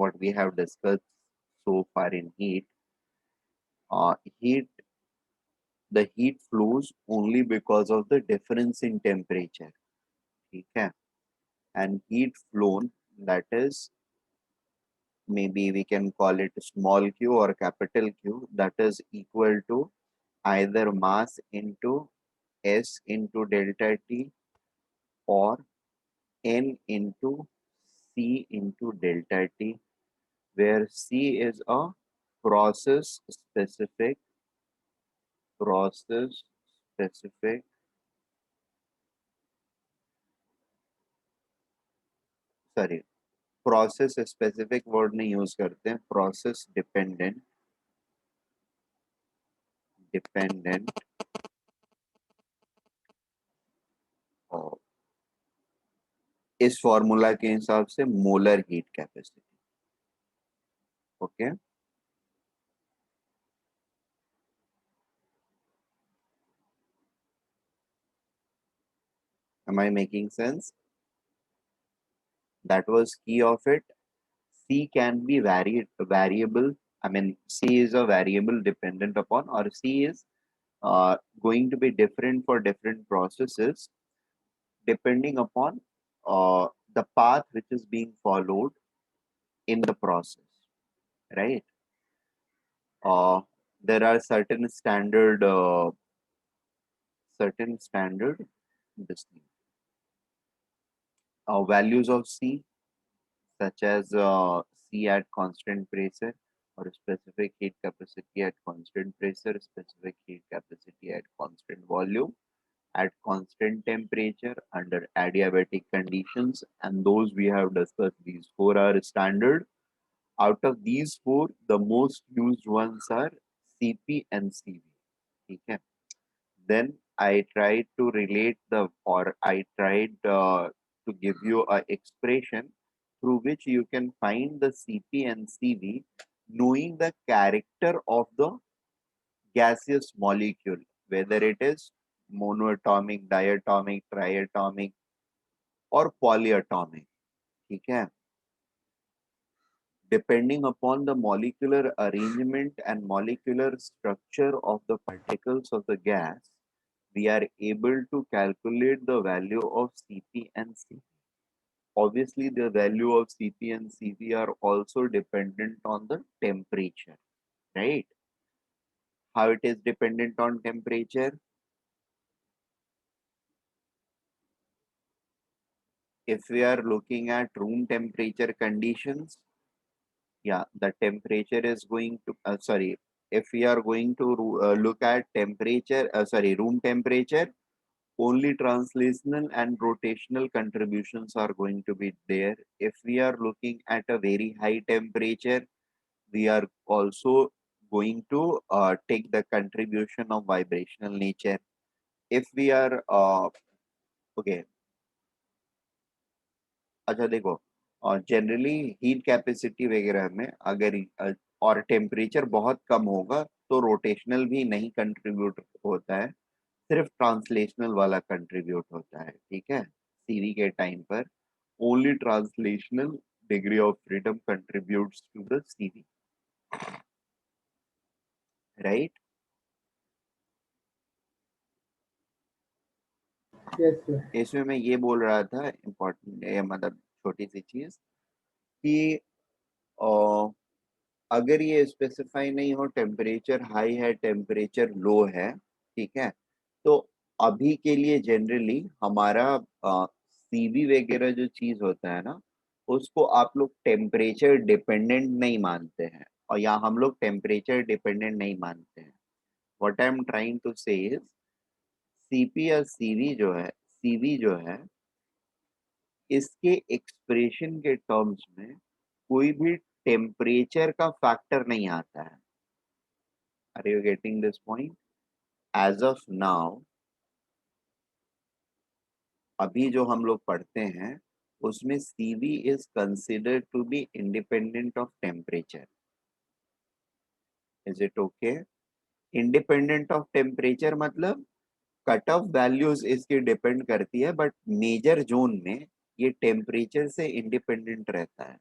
what we have discussed so far in heat. Heat, the heat flows only because of the difference in temperature. Okay, and heat flown, that is, maybe we can call it small q or capital Q, that is equal to either mass into S into delta T or N into C into delta T, where C is a process specific, process specific, sorry, process specific word नहीं use करते हैं, process dependent, dependent और इस formula के हिसाब से molar heat capacity. Okay, am I making sense? That was key of it. C can be variable. I mean, C is a variable dependent upon, or C is going to be different for different processes depending upon the path which is being followed in the process, right? Uh, there are certain standard this thing, values of C, such as C at constant pressure or specific heat capacity at constant pressure, specific heat capacity at constant volume, at constant temperature under adiabatic conditions, and those we have discussed. These four are standard. Out of these four, the most used ones are CP and CV. Okay. Then I tried to relate I tried to give you a expression through which you can find the CP and CV, knowing the character of the gaseous molecule, whether it is monoatomic, diatomic, triatomic, or polyatomic. Okay. Depending upon the molecular arrangement and molecular structure of the particles of the gas, we are able to calculate the value of Cp and Cv. Obviously, the value of Cp and Cv are also dependent on the temperature, right? How it is dependent on temperature? If we are looking at room temperature conditions, yeah, the temperature is going to, if we are going to look at room temperature, only translational and rotational contributions are going to be there. If we are looking at a very high temperature, we are also going to take the contribution of vibrational nature. If we are okay, अच्छा देखो, और generally heat capacity वगैरह में अगर और temperature बहुत कम होगा तो रोटेशनल भी नहीं कंट्रीब्यूट होता है, सिर्फ ट्रांसलेशनल वाला कंट्रीब्यूट होता है. ठीक है, सीवी के टाइम पर only translational degree of freedom contributes to the CV, right? Yes, sir. इसमें मैं ये बोल रहा था इम्पोर्टेंट, मतलब छोटी सी चीज कि अगर ये स्पेसिफाई नहीं हो टेम्परेचर हाई है टेम्परेचर लो है, ठीक है, तो अभी के लिए जनरली हमारा सीवी वगैरह जो चीज होता है ना, उसको आप लोग टेम्परेचर डिपेंडेंट नहीं मानते हैं, और यहाँ हम लोग टेम्परेचर डिपेंडेंट नहीं मानते हैं. What I am trying to say is, CP या सीवी जो है, इसके एक्सप्रेशन के टर्म्स में कोई भी टेम्परेचर का फैक्टर नहीं आता है. Are you getting this point? As of now, अभी जो हम लोग पढ़ते हैं उसमें CV is considered to be independent of temperature. Is it okay? Independent of temperature मतलब कट ऑफ वैल्यूज इसकी डिपेंड करती है, बट मेजर जोन में ये टेम्परेचर से इंडिपेंडेंट रहता है.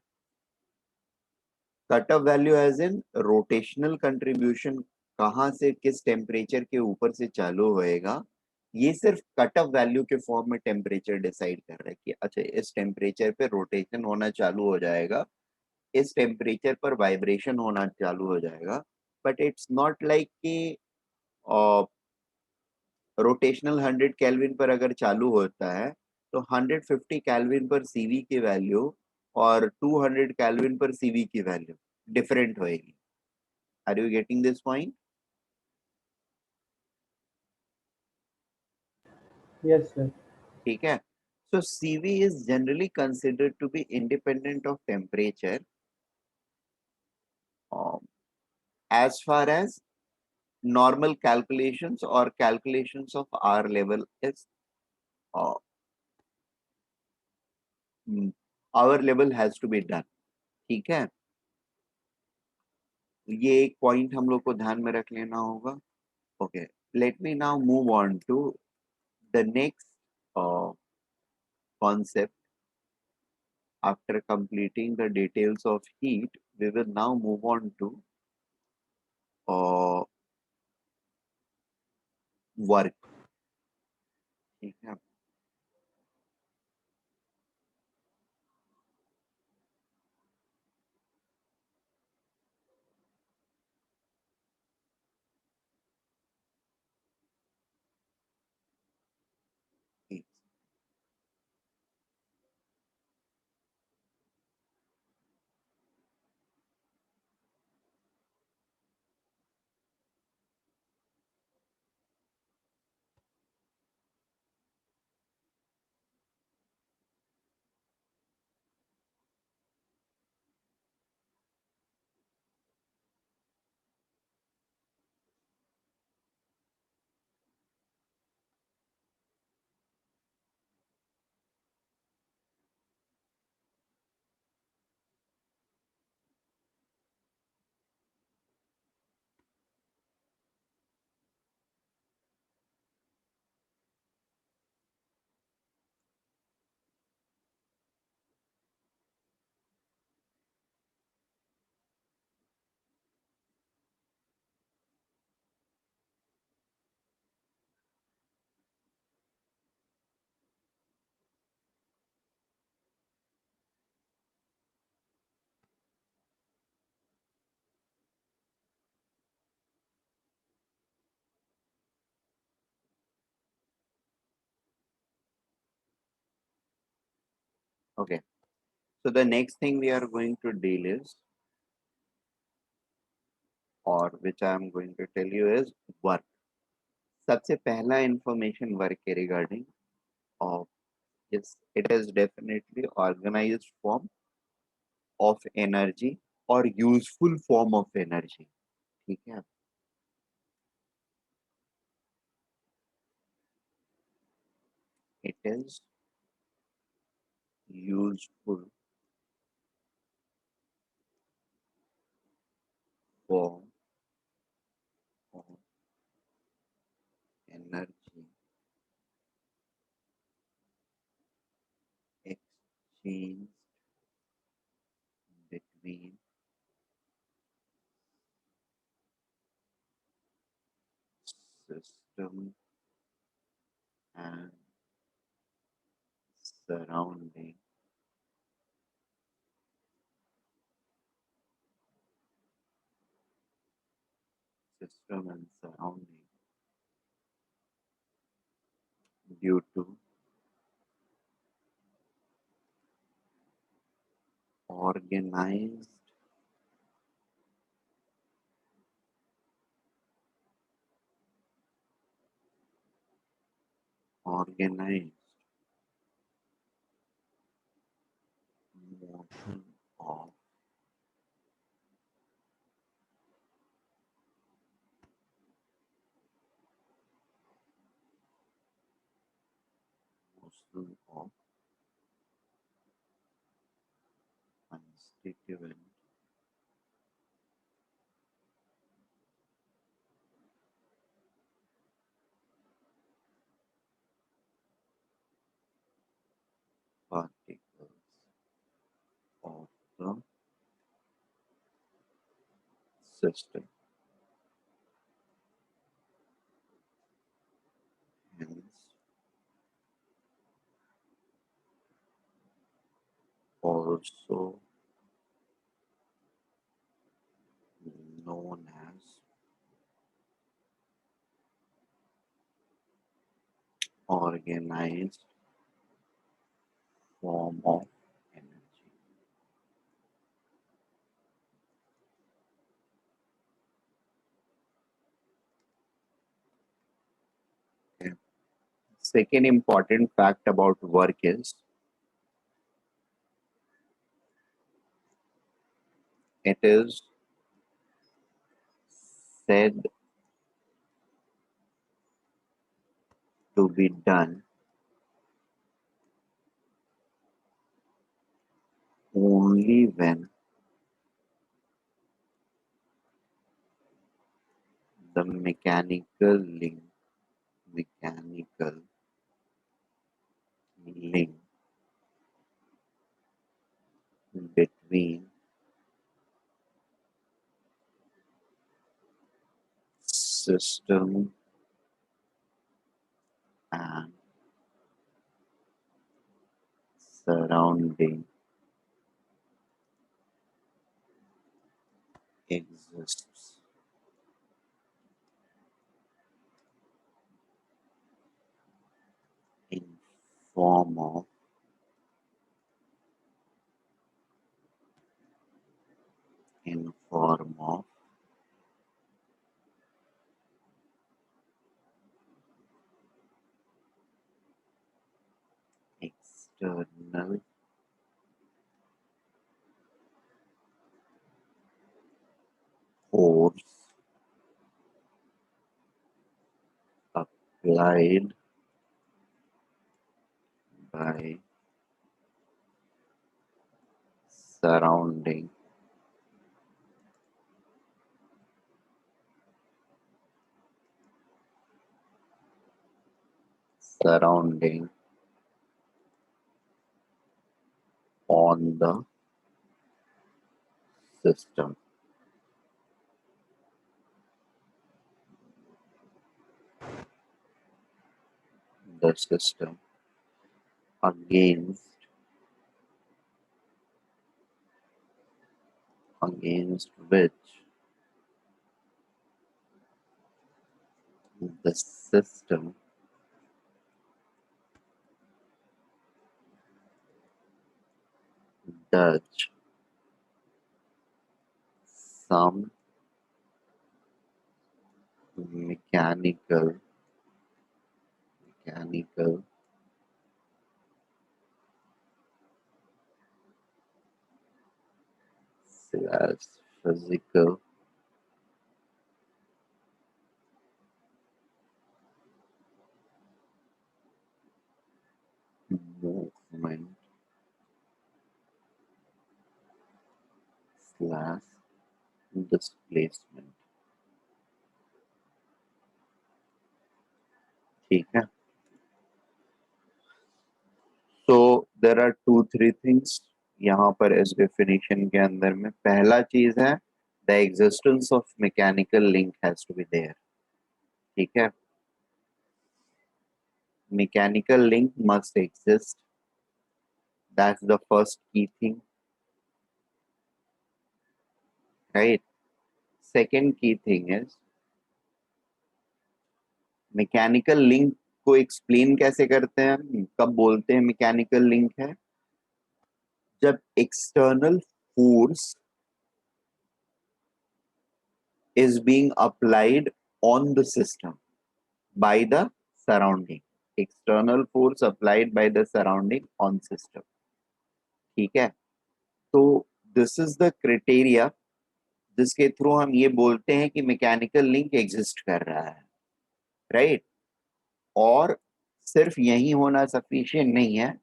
Cut off value as in rotational contribution कहाँ से किस टेम्परेचर के ऊपर से चालू होएगा, ये सिर्फ कट ऑफ वैल्यू के फॉर्म में टेम्परेचर डिसाइड कर रहा है कि अच्छा इस टेम्परेचर पे रोटेशन होना चालू हो जाएगा, इस टेम्परेचर पर वाइब्रेशन होना चालू हो जाएगा। बट इट्स नॉट लाइक कि रोटेशनल 100 केल्विन पर अगर चालू होता है तो 150 केल्विन पर सीवी की वैल्यू और 200 केल्विन पर सीवी की वैल्यू डिफरेंट होएगी। Are you getting this point? Yes, sir. ठीक है। So CV is generally considered to be independent of temperature as far as normal calculations or calculations of R level is uh, our level has to be done। ठीक है, ये एक point हम लोग को ध्यान में रख लेना होगा। Okay, let me now move on to the next concept। After completing the details of heat, we will now move on to uh, work। ठीक है। Okay, so the next thing we are going to deal is, or which I am going to tell you is work। सबसे पहला information work के regarding of, yes, it is definitely organized form of energy or useful form of energy। ठीक है, it is useful form of energy exchanged between system and surrounding system and surrounding due to organized organized motion of motion of constituent particles of the system. Hence, also known as organized form of energy. Okay. Second important fact about work is it is said to be done only when the mechanical link between system and surrounding exists in form of in form of external force applied by surrounding surrounding on the system. The system against which the system does some mechanical mechanical slash physical movement slash displacement. ठीक है. So there are two three things यहाँ पर इस definition के अंदर में. पहला चीज है the existence of mechanical link has to be there. ठीक है. Mechanical link must exist. That's the first key thing, right? Second key thing is mechanical link को एक्सप्लेन कैसे करते हैं हम, कब बोलते हैं मैकेनिकल लिंक है, जब external force is being applied on the system by the surrounding. External force applied by the surrounding on system. ठीक है. तो दिस इज द क्राइटेरिया जिसके थ्रू हम ये बोलते हैं कि मैकेनिकल लिंक एग्जिस्ट कर रहा है, राइट? और सिर्फ यही होना सफिशिएंट नहीं है,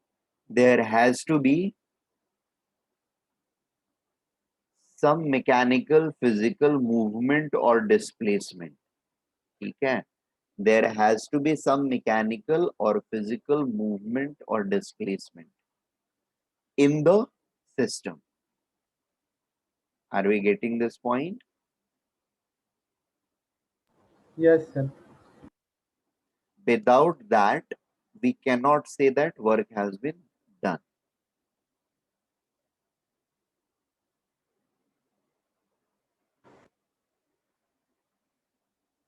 there has to be some mechanical physical movement or displacement. ठीक है. There has to be some mechanical or physical movement or displacement in the system. Are we getting this point? Yes, sir. Without that, we cannot say that work has been done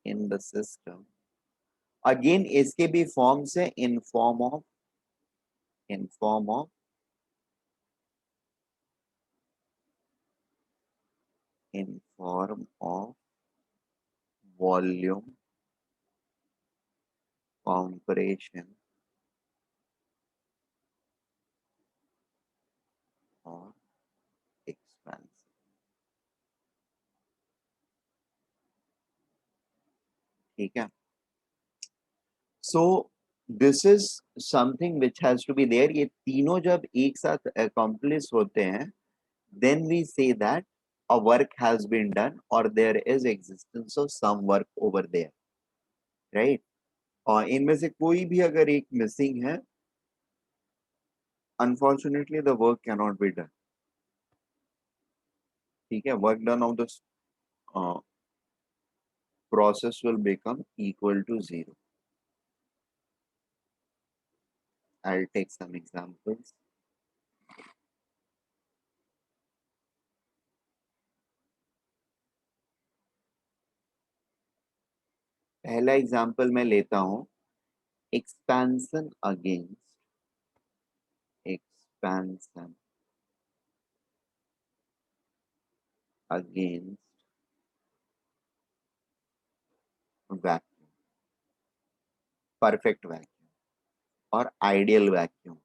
in the system. Again, इसके भी forms है in form of volume, compression और expansion. ठीक है. So this is something which has to be there. ये तीनों जब एक साथ accomplish होते हैं, then we say that a work has been done or there is existence of some work over there, right? और इनमें से कोई भी अगर एक missing है, unfortunately the work cannot be done. ठीक है. Work done of this process will become equal to 0. I'll take some examples. पहला एग्जाम्पल मैं लेता हूं, expansion against vacuum, perfect vacuum और ideal vacuum.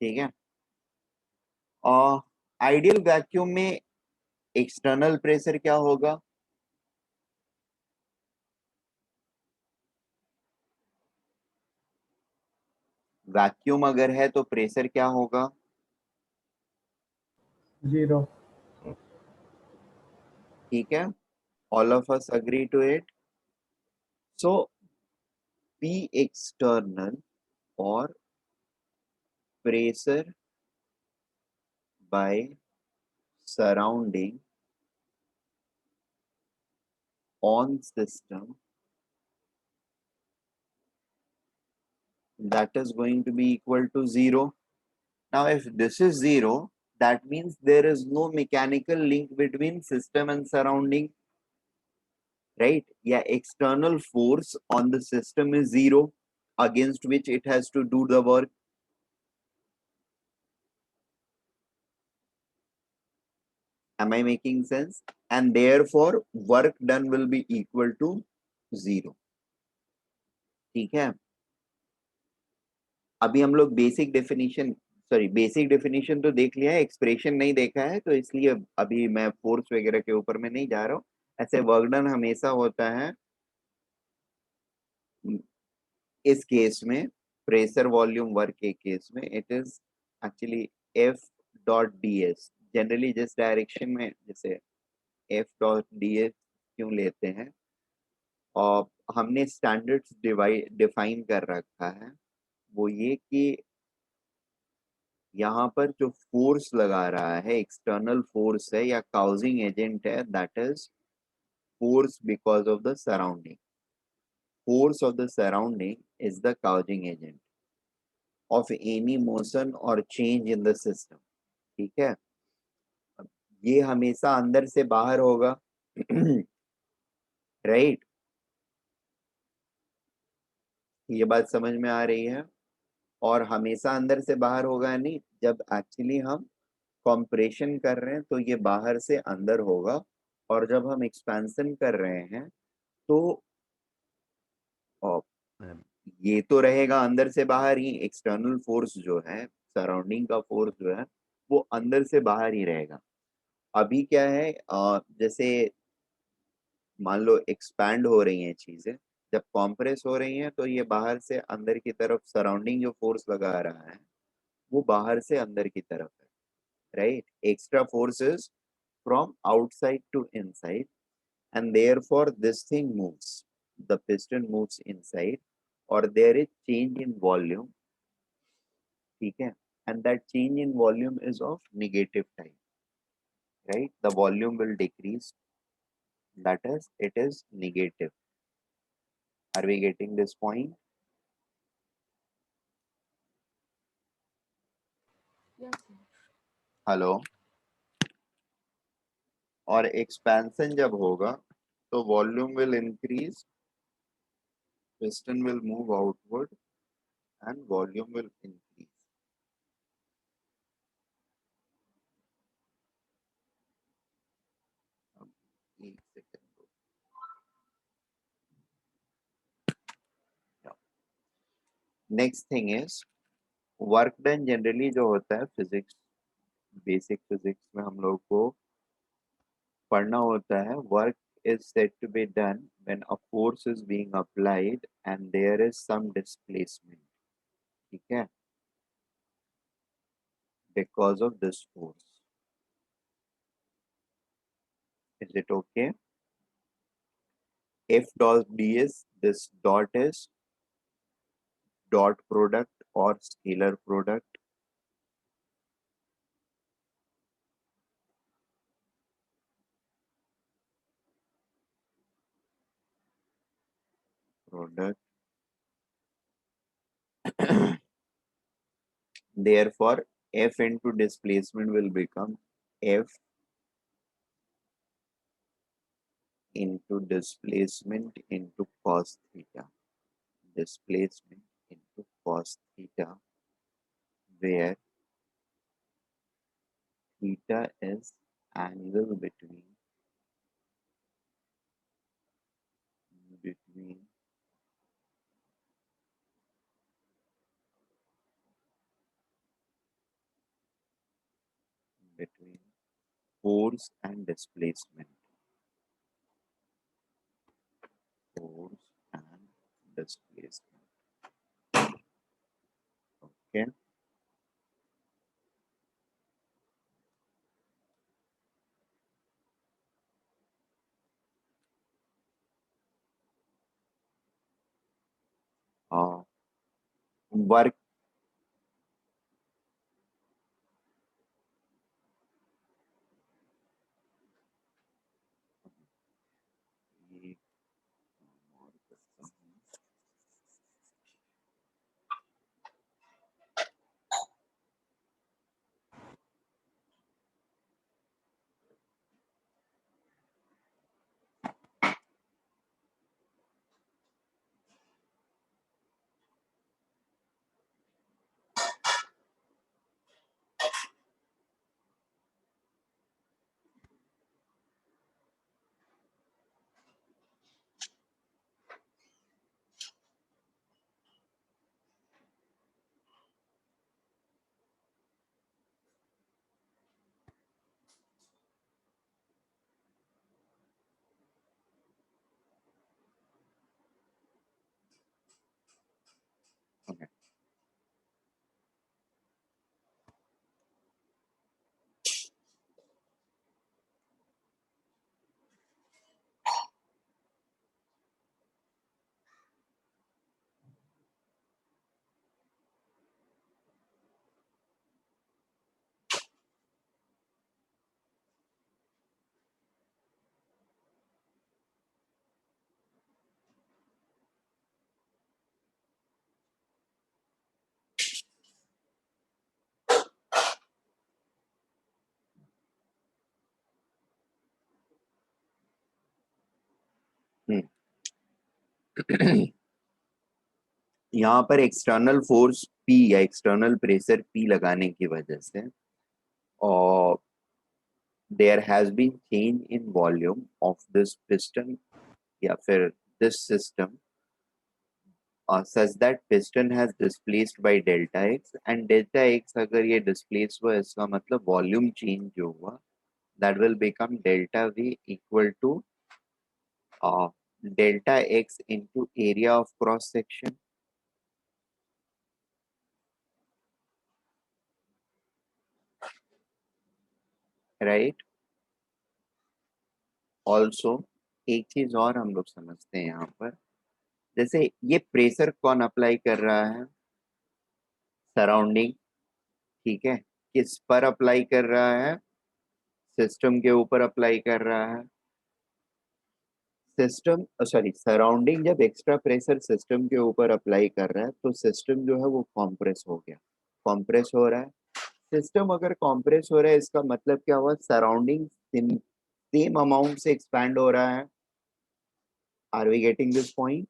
ठीक है. और आइडियल वैक्यूम में एक्सटर्नल प्रेशर क्या होगा? वैक्यूम अगर है तो प्रेशर क्या होगा? 0. ठीक है. All of us agree to it. So P external और pressure by surrounding on system, that is going to be equal to 0. Now if this is 0, that means there is no mechanical link between system and surrounding, right? Yeah, external force on the system is 0 against which it has to do the work. Am I making sense? And therefore work done will be equal to 0. ठीक है. अभी हम लोग basic definition तो देख लिया है, expression नहीं देखा है, तो इसलिए अभी मैं फोर्स वगैरह के ऊपर में नहीं जा रहा हूँ. ऐसे वर्क डन हमेशा होता है इस केस में, प्रेशर वॉल्यूम वर्क के केस में, it is actually F dot D S. Generally जिस डायरेक्शन में, जैसे एफ डॉट डी एस क्यों लेते हैं, और हमने स्टैंडर्ड्स डिफाइन कर रखा है, वो ये कि यहाँ पर जो फोर्स लगा रहा है, एक्सटर्नल फोर्स है या काउजिंग एजेंट है, that is force because of the surrounding. Force of the surrounding is the causing agent of any motion और चेंज इन द सिस्टम. ठीक है. ये हमेशा अंदर से बाहर होगा. राइट. ये बात समझ में आ रही है? और हमेशा अंदर से बाहर होगा नहीं, जब एक्चुअली हम कंप्रेशन कर रहे हैं तो ये बाहर से अंदर होगा, और जब हम एक्सपेंशन कर रहे हैं तो ये तो रहेगा अंदर से बाहर ही. एक्सटर्नल फोर्स जो है, सराउंडिंग का फोर्स जो है, वो अंदर से बाहर ही रहेगा. अभी क्या है, जैसे मान लो एक्सपैंड हो रही हैं चीजें, जब कॉम्प्रेस हो रही हैं तो ये बाहर से अंदर की तरफ सराउंडिंग जो फोर्स लगा रहा है, वो बाहर से अंदर की तरफ है. Right. Extra force is from outside to inside, and therefore this thing moves, the piston moves inside, or there is change in volume. ठीक है. and that change in volume is of negative type, right? The volume will decrease, that is, it is negative. Are we getting this point? Yes, sir. Hello. और expansion जब होगा तो volume will increase, piston will move outward and volume will increase. अब एक second. Next thing is work done. Generally जो होता है physics, basic physics में हम लोग को पढ़ना होता है, work is said to be done when a force is being applied and there is some displacement. ठीक है, because of this force. Is it okay? F dot d is, this dot is dot product or scalar product. Product. Therefore, F into displacement will become F into displacement into cos theta. Displacement into cos theta, where theta is angle between between force and displacement. Force and displacement. Okay. Work. Okay. यहाँ पर external force P या external pressure P लगाने की वजह से और there has been change in volume of this piston या फिर this system such that piston has displaced by delta x, and delta x अगर ये displace हुआ इसका मतलब volume change जो हुआ that will become delta V equal to delta x into area of cross section, right? Also एक चीज और हम लोग समझते हैं यहाँ पर, जैसे ये प्रेशर कौन अप्लाई कर रहा है? सराउंडिंग ठीक है, किस पर अप्लाई कर रहा है? सिस्टम के ऊपर अप्लाई कर रहा है। सिस्टम सॉरी सराउंडिंग जब एक्स्ट्रा प्रेशर सिस्टम के ऊपर अप्लाई कर रहा है तो सिस्टम जो है वो कॉम्प्रेस हो गया, कॉम्प्रेस हो रहा है। सिस्टम अगर कॉम्प्रेस हो रहा है इसका मतलब क्या हुआ? सराउंडिंग सेम अमाउंट से एक्सपैंड हो रहा है। Are we getting this point?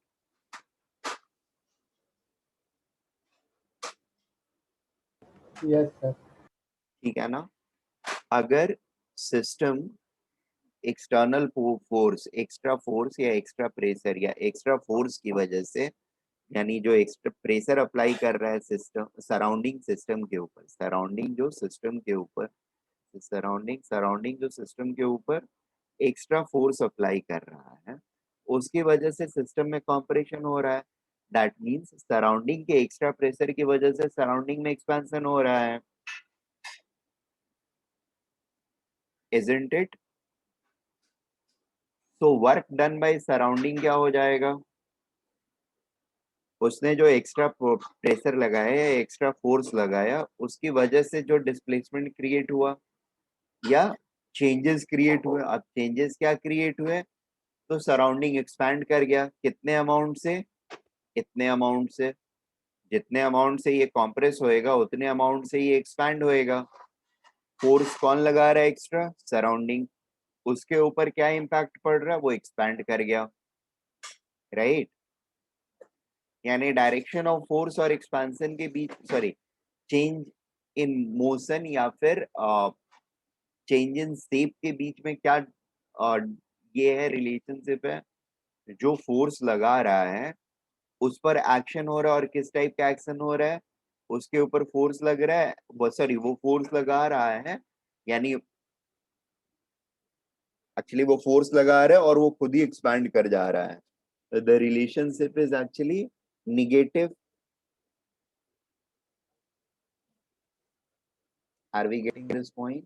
Yes sir. ठीक है ना? अगर system external force, extra force या एक्स्ट्रा प्रेशर या एक्स्ट्रा फोर्स की वजह से, यानी जो एक्स्ट्रा प्रेशर अप्लाई कर रहा है सिस्टम सराउंडिंग सिस्टम के ऊपर, सराउंडिंग जो सिस्टम के ऊपर, सराउंडिंग सराउंडिंग जो सिस्टम के ऊपर एक्स्ट्रा फोर्स अप्लाई कर रहा है, उसकी वजह से सिस्टम में कॉम्प्रेशन हो रहा है। दैट मीन्स सराउंडिंग के एक्स्ट्रा प्रेशर की वजह से सराउंडिंग में एक्सपेंशन हो रहा है, इजंट इट? तो वर्क डन बाय सराउंडिंग क्या हो जाएगा? उसने जो एक्स्ट्रा प्रेशर लगाया या एक्स्ट्रा फोर्स लगाया उसकी वजह से जो डिस्प्लेसमेंट क्रिएट हुआ या चेंजेस क्रिएट हुए। अब चेंजेस क्या क्रिएट हुए? तो सराउंडिंग एक्सपैंड कर गया, कितने अमाउंट से? इतने अमाउंट से। जितने अमाउंट से ये कॉम्प्रेस होएगा उतने अमाउंट से ये एक्सपैंड होएगा। फोर्स कौन लगा रहा है? Extra surrounding. उसके ऊपर क्या इम्पैक्ट पड़ रहा है? वो एक्सपैंड कर गया, राइट? यानी डायरेक्शन ऑफ फोर्स और एक्सपेंशन के बीच, सॉरी, चेंज इन मोशन या फिर चेंज इन शेप के बीच में क्या ये है, रिलेशनशिप है? जो फोर्स लगा रहा है उस पर एक्शन हो रहा है, और किस टाइप का एक्शन हो रहा है? उसके ऊपर फोर्स लग रहा है, वो सॉरी वो फोर्स लगा रहा है, यानी एक्चुअली वो फोर्स लगा रहा है और वो खुद ही एक्सपैंड कर जा रहा है। The relationship is actually negative. Are we getting this point?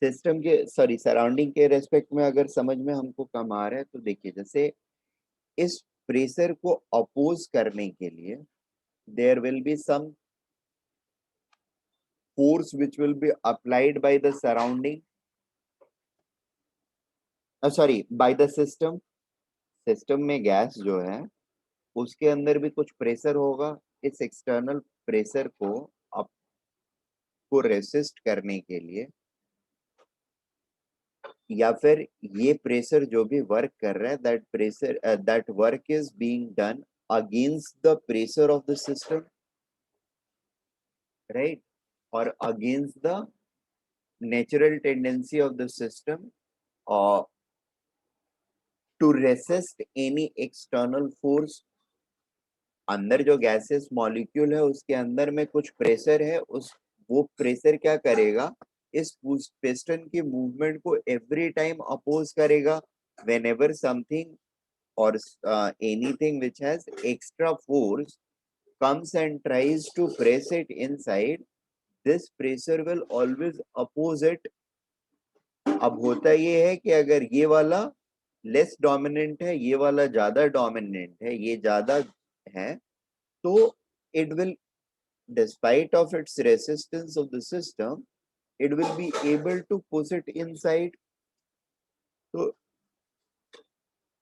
System के सॉरी सराउंडिंग के रेस्पेक्ट में अगर समझ में हमको कम आ रहा है तो देखिए, जैसे इस प्रेशर को अपोज करने के लिए there will be some force which will be applied by the surrounding, sorry by the system. System में गैस जो है उसके अंदर भी कुछ प्रेशर होगा। इस एक्सटर्नल प्रेशर को आपको रेसिस्ट करने के लिए, या फिर ये प्रेशर जो भी वर्क कर रहा है, that pressure that work is being done against the pressure of the system, right? और against the natural tendency of the system to resist any external force. अंदर जो गैसेस मॉलिक्यूल है उसके अंदर में कुछ प्रेशर है, उस वो प्रेशर क्या करेगा? इस पिस्टन की मूवमेंट को एवरी टाइम अपोज करेगा। whenever something or anything which has extra force comes and tries to press it inside, this pressure will always oppose it. अब होता ये है कि अगर ये वाला लेस डोमिनेंट है, ये वाला ज्यादा डोमिनेंट है, ये ज्यादा है, तो it will, despite of its resistance of the system, it will be able to push it inside. तो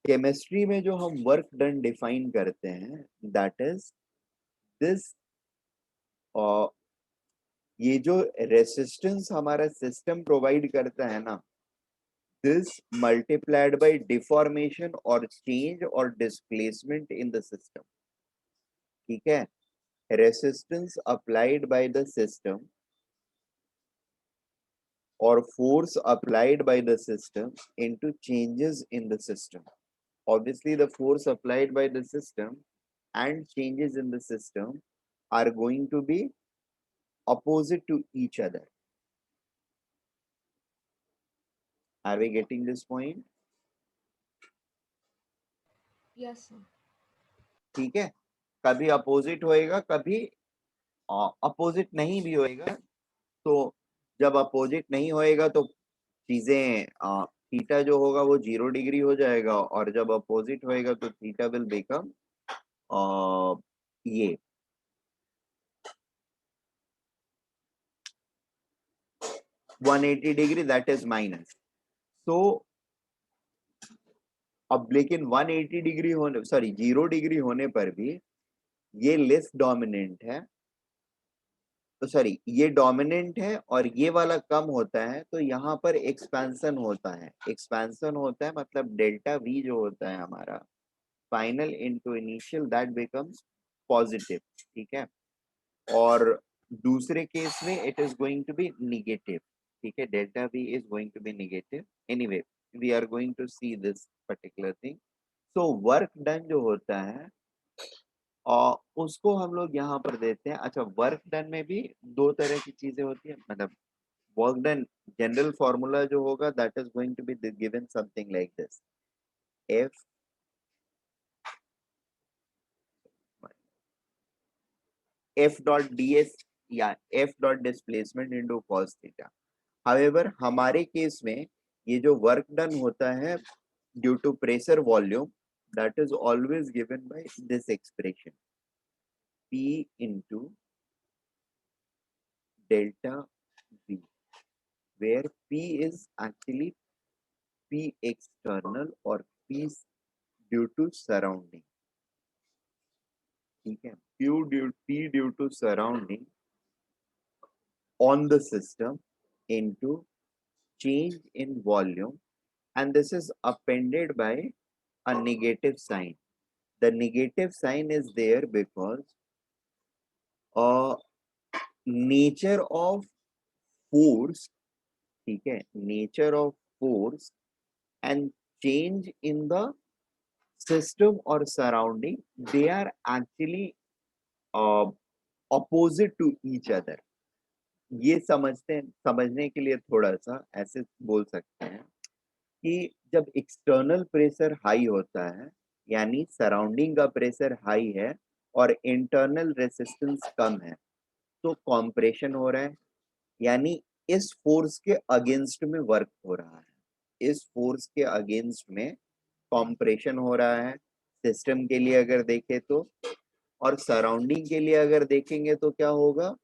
केमिस्ट्री में जो हम वर्क डन डिफाइन करते हैं, दैट इज दिस, ये जो रेसिस्टेंस हमारा सिस्टम प्रोवाइड करता है ना, दिस मल्टीप्लाइड बाय डिफॉर्मेशन और चेंज और डिस्प्लेसमेंट इन द सिस्टम। ठीक है? Resistance applied by the system or force applied by the system into changes in the system. Obviously, the force applied by the system and changes in the system are going to be opposite to each other. Are we getting this point? Yes sir. ठीक है, कभी opposite होएगा, कभी opposite नहीं भी होएगा। तो जब अपोजिट नहीं होएगा तो चीजें थीटा जो होगा वो 0 डिग्री हो जाएगा, और जब अपोजिट होएगा तो थीटा विल बिकम ये 180 डिग्री, दैट इज माइनस। तो अब लेकिन 180 डिग्री होने, सॉरी 0 डिग्री होने पर भी ये लेस डोमिनेंट है, तो सॉरी ये डोमिनेंट है और ये वाला कम होता है, तो यहाँ पर एक्सपेंशन होता है। एक्सपेंशन होता है मतलब डेल्टा वी जो होता है हमारा final into initial, that becomes positive, ठीक है। और दूसरे केस में it is going to be negative, ठीक है, delta V is going to be negative. Anyway we are going to see this particular thing. So work done जो होता है और उसको हम लोग यहाँ पर देते हैं। अच्छा, वर्क डन में भी दो तरह की चीजें होती है, मतलब वर्क डन जनरल फॉर्मूला जो होगा that is going to be given something like this, F F dot D S या F dot displacement into cos theta. However हमारे केस में ये जो वर्क डन होता है due to pressure volume, that is always given by this expression, P into delta V, where P is actually P external or P due to surrounding, ठीक है, P due to surrounding on the system into change in volume, and this is appended by a negative sign. The negative sign is there because uh, nature of force, ठीक है, nature of force and change in the system or surrounding, they are actually uh, opposite to each other. ये समझने के लिए थोड़ा सा ऐसे बोल सकते हैं कि जब एक्सटर्नल प्रेशर हाई होता है, यानी सराउंडिंग का प्रेशर हाई है और इंटरनल रेसिस्टेंस कम है, तो कॉम्प्रेशन हो रहा है, यानी इस फोर्स के अगेंस्ट में वर्क हो रहा है, इस फोर्स के अगेंस्ट में कॉम्प्रेशन हो रहा है सिस्टम के लिए अगर देखें तो। और सराउंडिंग के लिए अगर देखेंगे तो क्या होगा,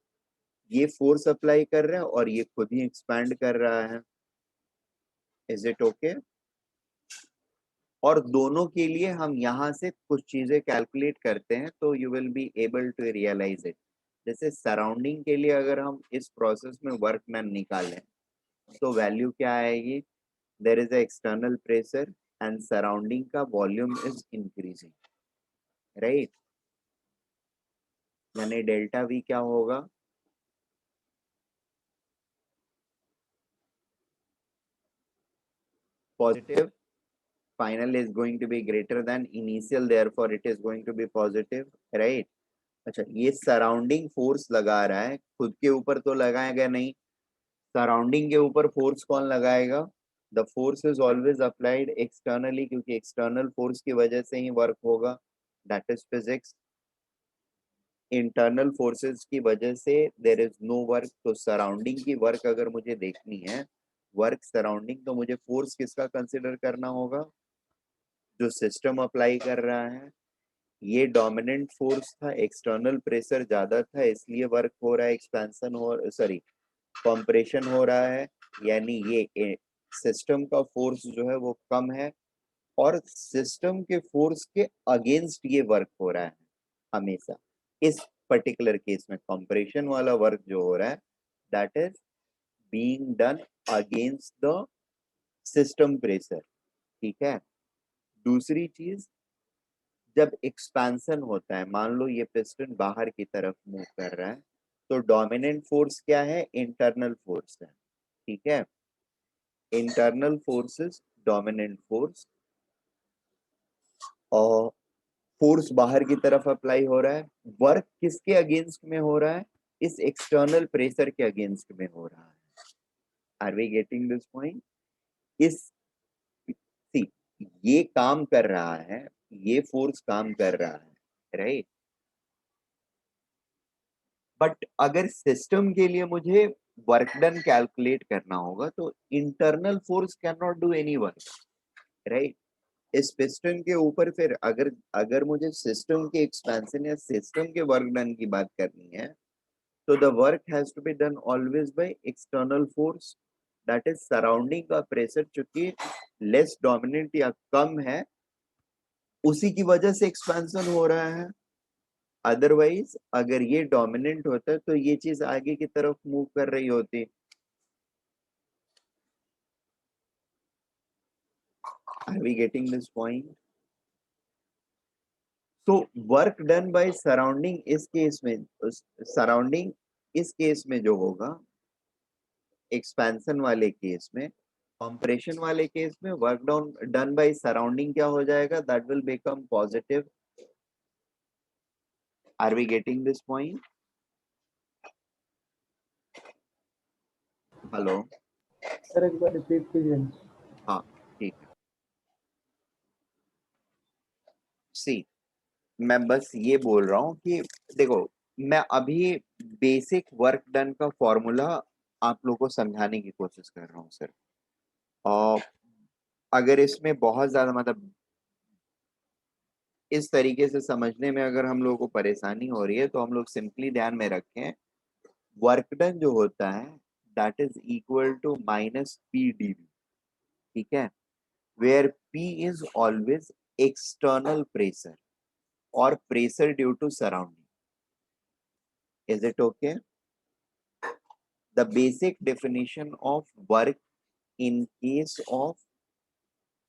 ये फोर्स अप्लाई कर रहा है और ये खुद ही एक्सपैंड कर रहा है। Is it okay? और दोनों के लिए हम यहाँ से कुछ चीजें कैलकुलेट करते हैं तो you will be able to realise it. जैसे सराउंडिंग के लिए अगर हम इस प्रोसेस में वर्क डन निकालें तो वैल्यू क्या आएगी, there is a external pressure and surrounding का वॉल्यूम इज इंक्रीजिंग, राइट, यानी डेल्टा वी क्या होगा, positive, final is going to be greater than initial, therefore it is going to be positive, right? अच्छा, ये surrounding force लगा रहा है, खुद के ऊपर तो लगाएगा नहीं, सराउंडिंग के ऊपर फोर्स कौन लगाएगा, the force is always applied externally, क्योंकि एक्सटर्नल फोर्स की वजह से ही वर्क होगा, that is physics. Internal forces की वजह से देयर इज नो वर्क, तो सराउंडिंग की वर्क अगर मुझे देखनी है, वर्क सराउंडिंग, तो मुझे फोर्स किसका कंसिडर करना होगा, जो सिस्टम अप्लाई कर रहा है। ये डोमिनेंट फोर्स था, एक्सटर्नल प्रेशर ज्यादा था इसलिए वर्क हो रहा है, एक्सपेंशन हो, सॉरी कंप्रेशन हो रहा है, यानी ये सिस्टम का फोर्स जो है वो कम है और सिस्टम के फोर्स के अगेंस्ट ये वर्क हो रहा है हमेशा। इस पर्टिकुलर केस में कंप्रेशन वाला वर्क जो हो रहा है that is being done against the system pressure, ठीक है। दूसरी चीज, जब एक्सपेंशन होता है, मान लो ये पिस्टन बाहर की तरफ मूव कर रहा है, तो डोमिनेंट फोर्स क्या है, इंटरनल फोर्स है, ठीक है, इंटरनल फोर्सेस डोमिनेंट फोर्स, और फोर्स बाहर की तरफ अप्लाई हो रहा है, वर्क किसके अगेंस्ट में हो रहा है, इस एक्सटर्नल प्रेशर के अगेंस्ट में हो रहा है। Are we getting this point? इस सी ये काम कर रहा है, ये फोर्स काम कर रहा है, राइट, बट अगर सिस्टम के लिए मुझे वर्क डन कैलकुलेट करना होगा तो internal force can not do any work, right. इस पिस्टन के ऊपर फिर अगर अगर मुझे सिस्टम के एक्सपेंशन या सिस्टम के वर्क डन की बात करनी है तो the work has to be done always by external force, that is surrounding का प्रेशर चूंकि लेस डोमिनेंट या कम है, उसी की वजह से एक्सपेंशन हो रहा है। अदरवाइज अगर ये डोमिनेंट होता तो ये चीज आगे की तरफ मूव कर रही होती। Are we getting this point? तो वर्क डन बाय सराउंडिंग इस केस में, सराउंडिंग इस केस में जो होगा, एक्सपेंशन वाले केस में, कंप्रेशन वाले केस में work down done by surrounding क्या हो जाएगा? That will become positive. Are we getting this point? Hello? Sir एक बार रिपीट कीजिए। हाँ ठीक है। सी, मैं बस ये बोल रहा हूँ कि देखो, मैं अभी बेसिक वर्क डन का फॉर्मूला आप लोगों को समझाने की कोशिश कर रहा हूँ सर। और अगर इसमें बहुत ज्यादा मतलब इस तरीके से समझने में अगर हम लोगों को परेशानी हो रही है तो हम लोग सिंपली ध्यान में रखें, वर्क डन जो होता है that is equal to minus P DV. ठीक है, where P is always external pressure और pressure due to surrounding. Is it okay? The basic definition of work in case of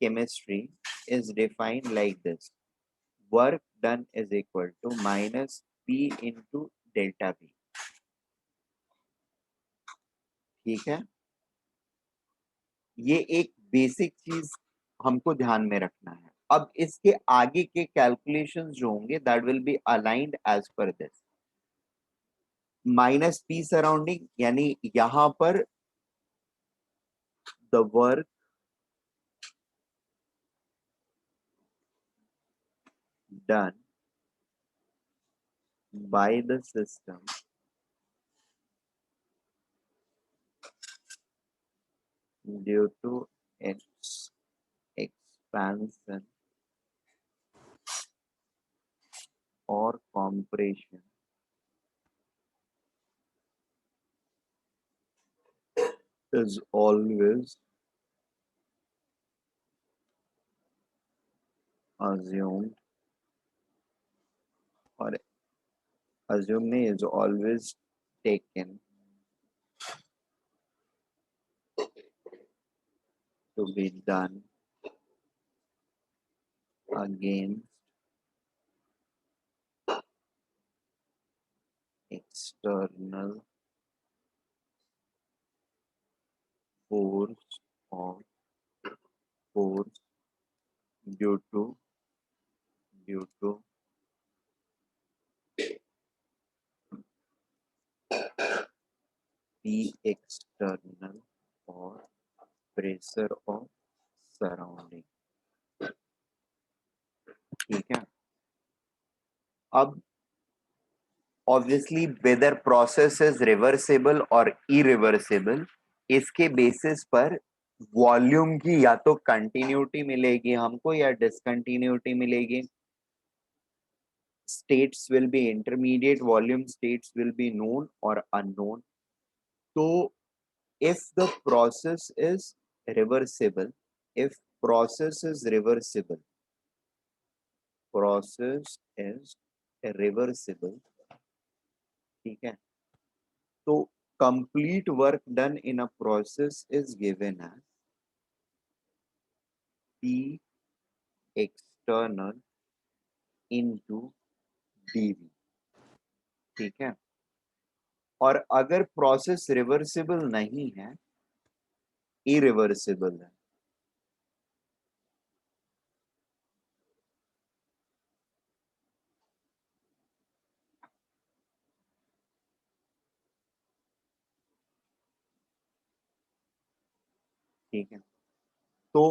chemistry is defined like this. Work done is equal to minus P into delta V. ठीक है, ये एक basic चीज हमको ध्यान में रखना है। अब इसके आगे के कैलकुलेशंस जो होंगे that will be aligned as per this. Minus P surrounding यानी यहां पर the work done by the system due to its expansion or compression is always assumed, or assumed is always taken to be done against external force or force due to the external or pressure of surrounding। ठीक है, अब obviously whether process is reversible और irreversible, इसके basis पर volume की या तो continuity मिलेगी हमको या डिसकंटिन्यूटी मिलेगी। states will be intermediate, volume states will be known or unknown। तो if the process is reversible, if process is reversible, process is reversible, ठीक है, तो complete work done in a process is given as P external into dV। ठीक है, और अगर process reversible नहीं है, इरिवर्सिबल है, ठीक है, तो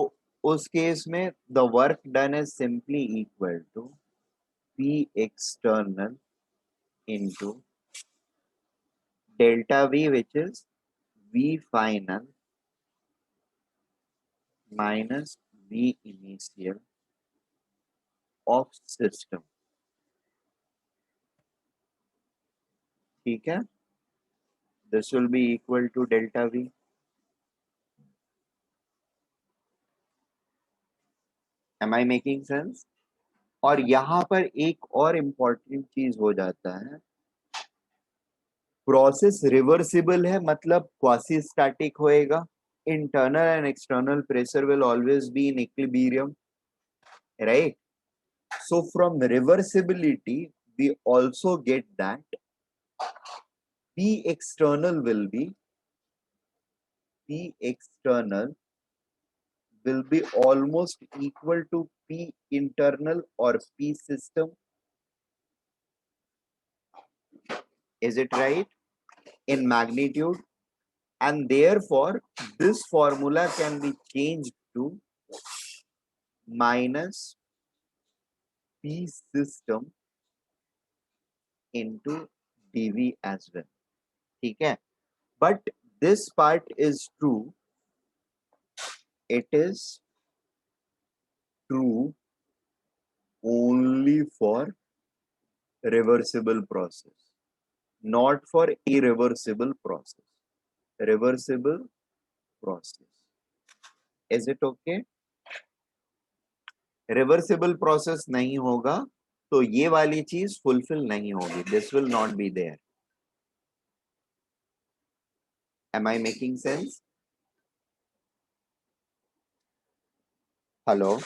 उस केस में the work done is simply equal to P external into delta V which is V final minus V initial of system. ठीक है, this will be equal to delta V. Am I making sense? और यहाँ पर एक और important चीज हो जाता है, प्रोसेस रिवर्सिबल है मतलब क्वासी स्टैटिक होएगा, internal and external pressure will always be in equilibrium, right? So from reversibility we also get that P external will be almost equal to P internal or P system. Is it right? In magnitude, and therefore this formula can be changed to minus P system into dV as well. ठीक है? But this part is true. It is true only for reversible process, not for irreversible process. Reversible process. Is it okay? Reversible process नहीं होगा तो ये वाली चीज fulfil नहीं होगी. This will not be there. Am I making sense? Hello?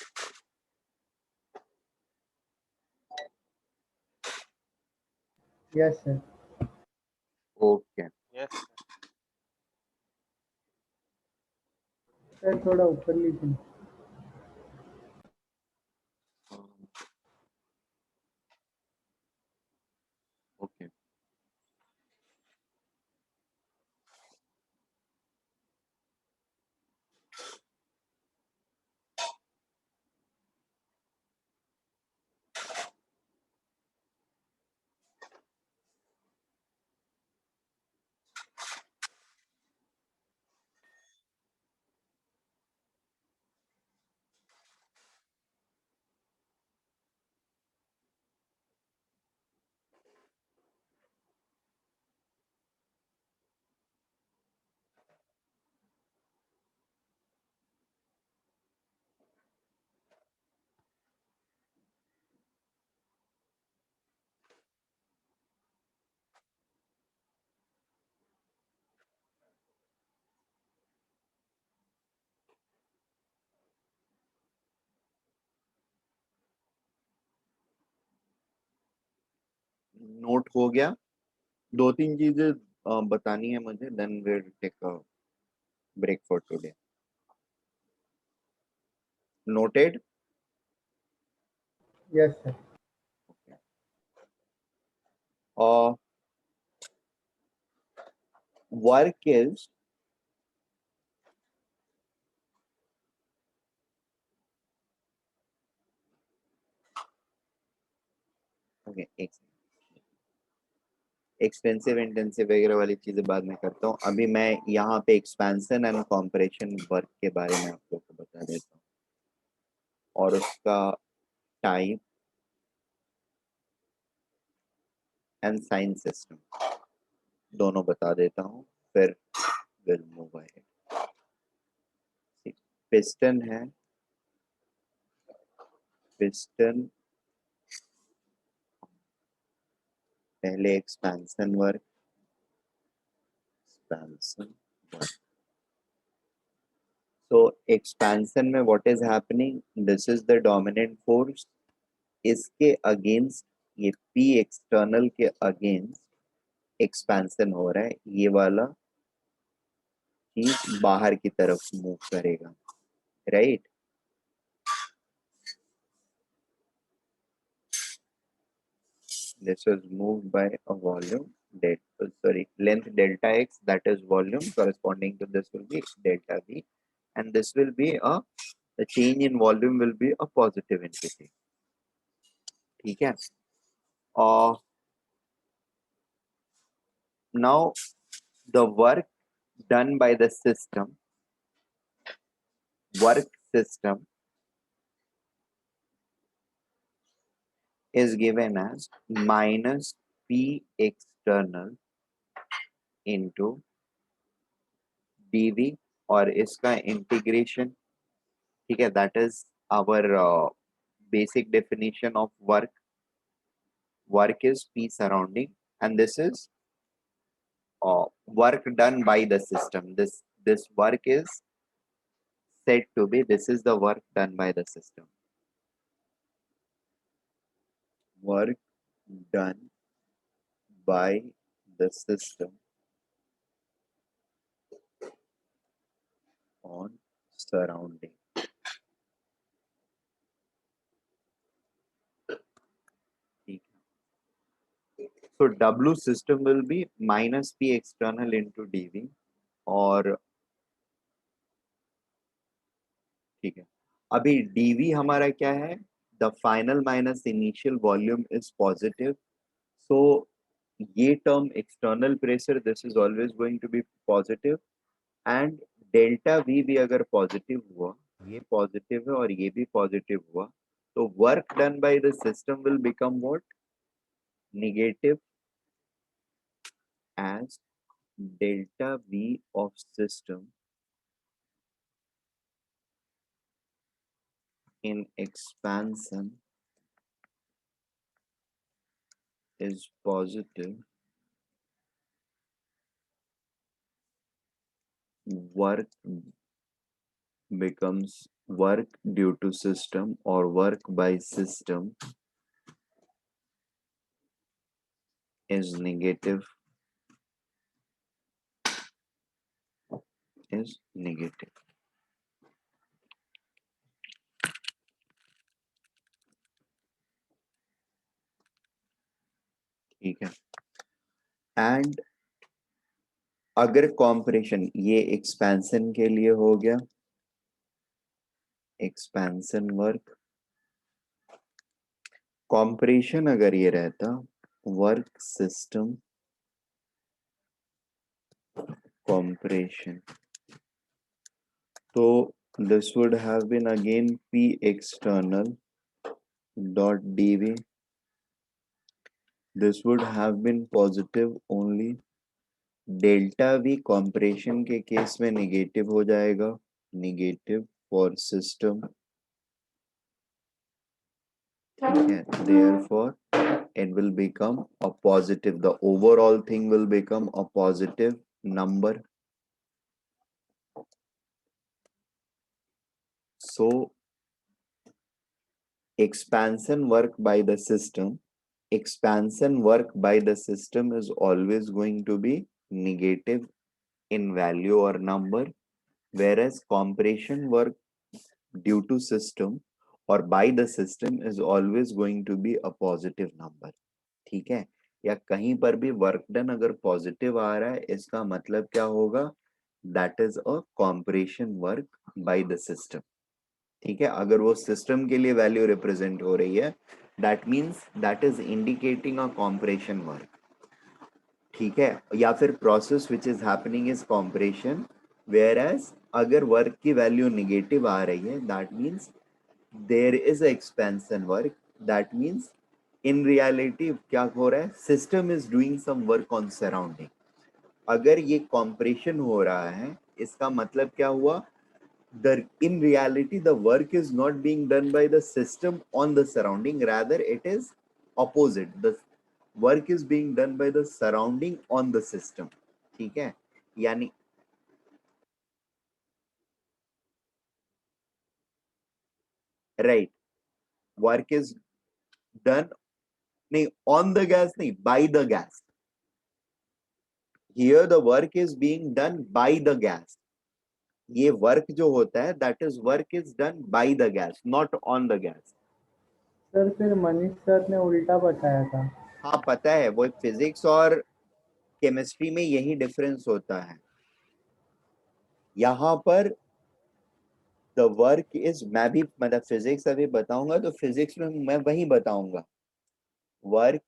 Yes, sir. Okay. Yes. Sir थोड़ा ऊपर लीजिए. Okay. नोट हो गया. दो तीन चीजें बतानी है मुझे, then will take a break for today. Noted? Yes, sir. और work is okay. Expensive intensive वगैरह वाली चीजें बाद में करता हूँ. अभी मैं यहाँ पे एक्सपेंशन एंड कॉम्प्रेशन वर्क के बारे में आप लोग को बता देता हूँ और उसका टाइम एंड साइन सिस्टम दोनों बता देता हूँ, फिर विल मूव अहेड. पिस्टन है, पिस्टन पहले expansion work, expansion work. So expansion में what is happening? This is the dominant force. इसके अगेंस्ट, ये P एक्सटर्नल के अगेंस्ट एक्सपेंशन हो रहा है. ये वाला चीज बाहर की तरफ मूव करेगा, right? This is moved by a volume length delta x, that is volume. Corresponding to this will be delta v, and this will be the change in volume will be a positive entity. ठीक है? और now the work done by the work system is given as minus P external into dV और इसका integration, ठीक है, that is our basic definition of work. Work is P surrounding, and this is work done by the system. This work is said to be, this is the work done by the system. Work done by the system on surrounding. ठीक है. So W system will be minus P external into dV, और ठीक है. अभी dV हमारा क्या है? The final minus initial volume is positive. So ये term external pressure, this is always going to be positive, and delta V भी अगर पॉजिटिव हुआ, ये पॉजिटिव है और ये भी पॉजिटिव हुआ, तो work done by the system will become what? Negative, as delta V of system in expansion is positive, work becomes work due to system, or work by system is negative, is negative. ठीक है. And अगर compression, ये expansion के लिए हो गया, expansion work. Compression अगर ये रहता, work system compression, so this would have been again P external dot dV. This would have been positive only. Delta V compression के केस में नेगेटिव हो जाएगा, नेगेटिव फॉर सिस्टम. ठीक है. therefore it will become a positive, the overall thing will become a positive number. So expansion work by the system is always going to be negative in value or number, whereas compression work due to system or by the system is always going to be a positive number. ठीक है. या कहीं पर भी work done अगर positive आ रहा है, इसका मतलब क्या होगा? That is a compression work by the system. ठीक है. अगर वो सिस्टम के लिए वैल्यू रिप्रेजेंट हो रही है, that means that is indicating a compression work. ठीक है. या फिर process which is happening is compression, whereas अगर वर्क की वैल्यू निगेटिव आ रही है, that means there is a expansion work. That means in reality क्या हो रहा है? System is doing some work on surrounding. अगर ये कॉम्प्रेशन हो रहा है, इसका मतलब क्या हुआ? In reality the work is not being done by the system on the surrounding, rather it is opposite, the work is being done by the surrounding on the system. ठीक है. यानी right, work is done, नहीं on the gas, नहीं by the gas. Here the work is being done by the gas. ये work जो होता है, that is work is done by the gas, not on the gas. Sir फिर Manish sir ने उल्टा बताया था. हाँ पता है, वो फिजिक्स और केमिस्ट्री में यही डिफरेंस होता है. यहाँ पर द वर्क इज, मैं भी मतलब फिजिक्स अभी बताऊंगा तो फिजिक्स में मैं वही बताऊंगा. वर्क,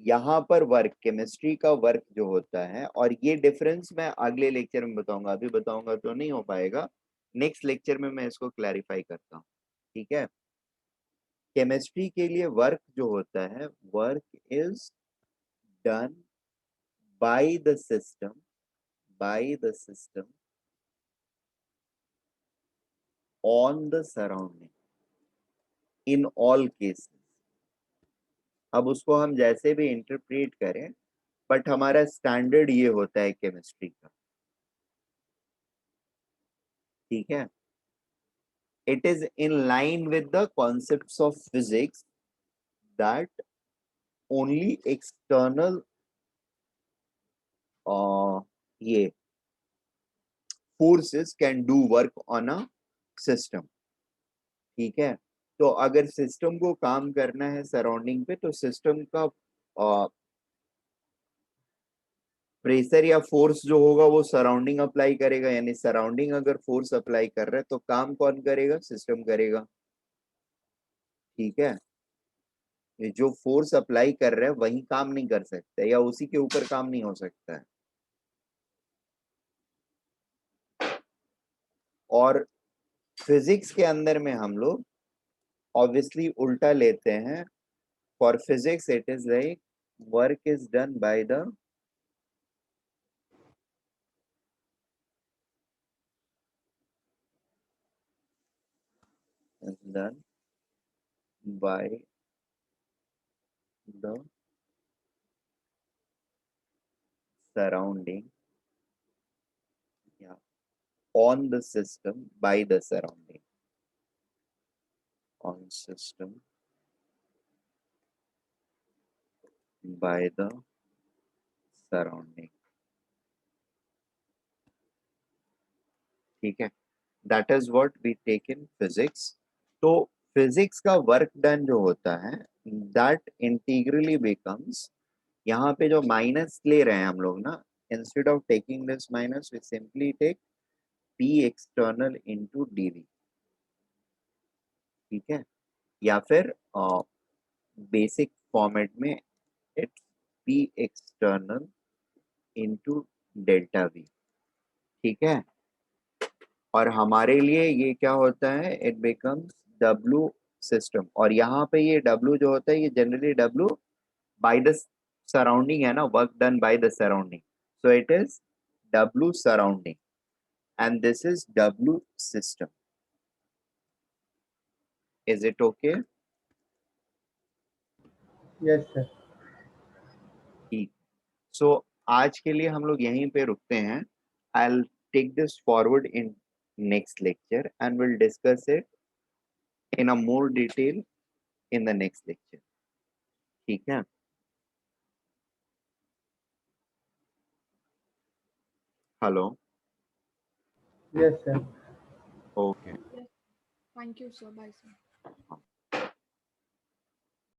यहाँ पर वर्क केमिस्ट्री का वर्क जो होता है, और ये डिफरेंस मैं अगले लेक्चर में बताऊंगा, अभी बताऊंगा तो नहीं हो पाएगा. नेक्स्ट लेक्चर में मैं इसको क्लैरिफाई करता हूँ. ठीक है. केमिस्ट्री के लिए वर्क जो होता है, work is done by the system, bye the system on the surrounding. In all cases. अब उसको हम जैसे भी इंटरप्रेट करें, बट हमारा स्टैंडर्ड ये होता है केमिस्ट्री का, ठीक है। It is in line with the concepts of physics that only external ये forces can do work on a system, ठीक है। तो अगर सिस्टम को काम करना है सराउंडिंग पे, तो सिस्टम का प्रेशर या फोर्स जो होगा वो सराउंडिंग अप्लाई करेगा, यानी सराउंडिंग अगर फोर्स अप्लाई कर रहा है तो काम कौन करेगा? सिस्टम करेगा, ठीक है। ये जो फोर्स अप्लाई कर रहा है वही काम नहीं कर सकता, या उसी के ऊपर काम नहीं हो सकता है। और फिजिक्स के अंदर में हम लोग ऑब्वियसली उल्टा लेते हैं। For physics it is like work is done by the done by the surrounding, yeah, on the system by the surrounding, on system by the surrounding, ठीक है। That is what we take in physics. तो physics का work done जो होता है, that integrally becomes, यहाँ पे जो माइनस ले रहे हैं हम लोग ना, instead of taking this minus we simply take P external into DV, ठीक है। या फिर बेसिक फॉर्मेट में it P external into delta V, ठीक है। और हमारे लिए ये क्या होता है? It becomes W system. और यहाँ पे ये डब्ल्यू जो होता है, ये generally W by the surrounding है ना, work done by the surrounding, so it is W surrounding and this is W system. Is it okay? Yes sir. ठीक। सो आज के लिए हम लोग यहीं पे रुकते हैं। I take this forward in next lecture and will discuss it in a more detail in the next lecture, ठीक है। Hello. Yes sir. Okay. Yes. Thank you, sir. Bye, sir.